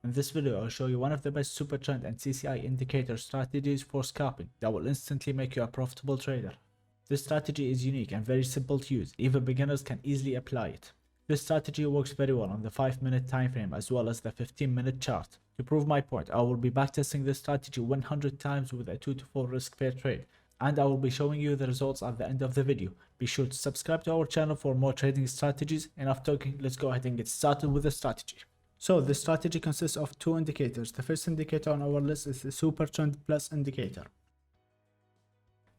In this video, I'll show you one of the best Supertrend and CCI indicator strategies for scalping that will instantly make you a profitable trader. This strategy is unique and very simple to use, even beginners can easily apply it. This strategy works very well on the 5-minute time frame as well as the 15-minute chart. To prove my point, I will be backtesting this strategy 100 times with a 2 to 4 risk per trade, and I will be showing you the results at the end of the video. Be sure to subscribe to our channel for more trading strategies. Enough talking, let's go ahead and get started with the strategy. So this strategy consists of two indicators. The first indicator on our list is the Supertrend Plus indicator.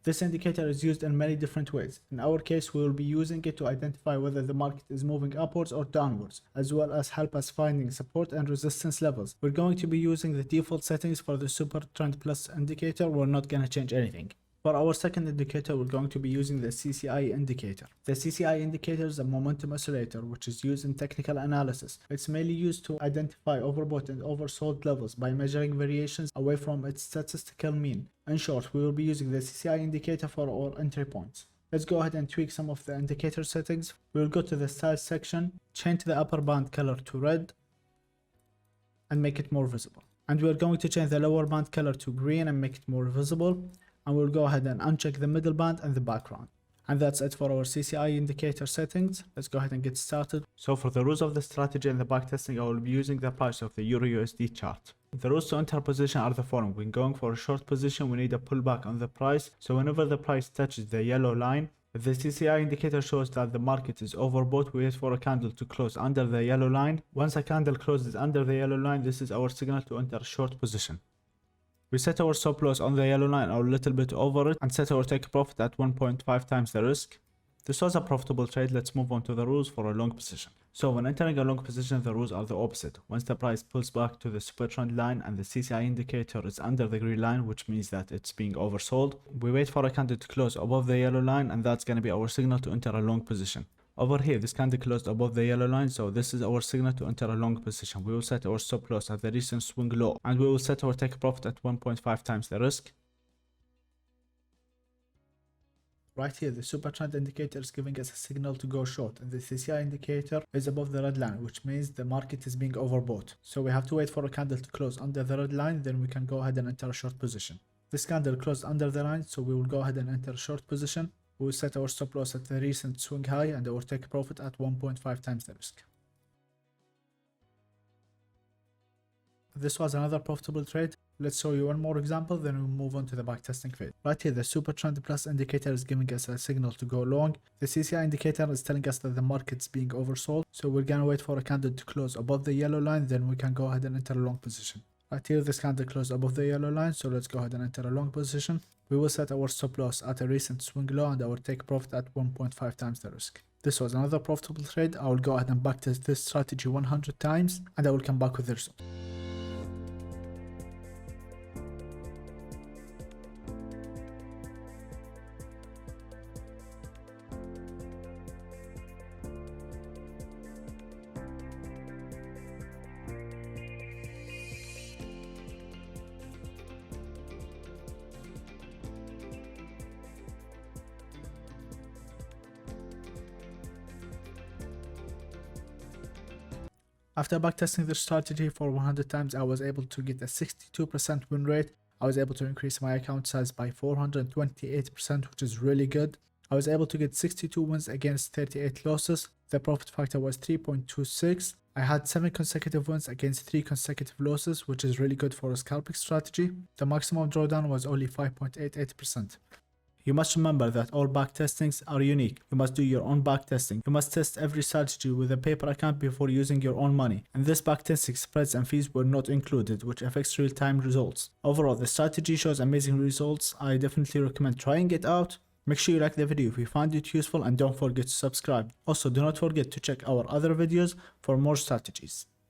This indicator is used in many different ways. In our case, we will be using it to identify whether the market is moving upwards or downwards, as well as help us finding support and resistance levels. We're going to be using the default settings for the Supertrend Plus indicator. We're not going to change anything. For our second indicator, we're going to be using the CCI indicator. The CCI indicator is a momentum oscillator which is used in technical analysis. It's mainly used to identify overbought and oversold levels by measuring variations away from its statistical mean. In short, we will be using the CCI indicator for our entry points. Let's go ahead and tweak some of the indicator settings. We'll go to the style section, change the upper band color to red, and make it more visible. And we're going to change the lower band color to green and make it more visible. And we'll go ahead and uncheck the middle band and the background. And that's it for our CCI indicator settings. Let's go ahead and get started. So for the rules of the strategy and the backtesting, I will be using the price of the Euro USD chart. The rules to enter position are the following. When going for a short position, we need a pullback on the price. So whenever the price touches the yellow line, if the CCI indicator shows that the market is overbought, we wait for a candle to close under the yellow line. Once a candle closes under the yellow line, this is our signal to enter a short position. We set our stop loss on the yellow line or a little bit over it and set our take profit at 1.5 times the risk. This was a profitable trade. Let's move on to the rules for a long position. So when entering a long position, the rules are the opposite. Once the price pulls back to the Supertrend line and the CCI indicator is under the green line, which means that it's being oversold, we wait for a candle to close above the yellow line, and that's going to be our signal to enter a long position. Over here, this candle closed above the yellow line, so this is our signal to enter a long position. We will set our stop loss at the recent swing low, and we will set our take profit at 1.5 times the risk. Right here, the Supertrend indicator is giving us a signal to go short, and the CCI indicator is above the red line, which means the market is being overbought. So we have to wait for a candle to close under the red line, then we can go ahead and enter a short position. This candle closed under the line, so we will go ahead and enter a short position. We will set our stop loss at the recent swing high and our take profit at 1.5 times the risk. This was another profitable trade. Let's show you one more example, then we'll move on to the backtesting phase. Right here, the Supertrend Plus indicator is giving us a signal to go long. The CCI indicator is telling us that the market's being oversold. So we're gonna wait for a candle to close above the yellow line, then we can go ahead and enter a long position. Right here, this candle closed above the yellow line, so let's go ahead and enter a long position. We will set our stop loss at a recent swing low and our take profit at 1.5 times the risk. This was another profitable trade. I will go ahead and backtest this strategy 100 times and I will come back with the result. After backtesting this strategy for 100 times, I was able to get a 62% win rate. I was able to increase my account size by 428%, which is really good. I was able to get 62 wins against 38 losses. The profit factor was 3.26. I had 7 consecutive wins against 3 consecutive losses, which is really good for a scalping strategy. The maximum drawdown was only 5.88%. You must remember that all backtestings are unique. You must do your own backtesting. You must test every strategy with a paper account before using your own money. And this backtesting spreads and fees were not included, which affects real-time results. Overall, the strategy shows amazing results. I definitely recommend trying it out. Make sure you like the video if you found it useful and don't forget to subscribe. Also, do not forget to check our other videos for more strategies.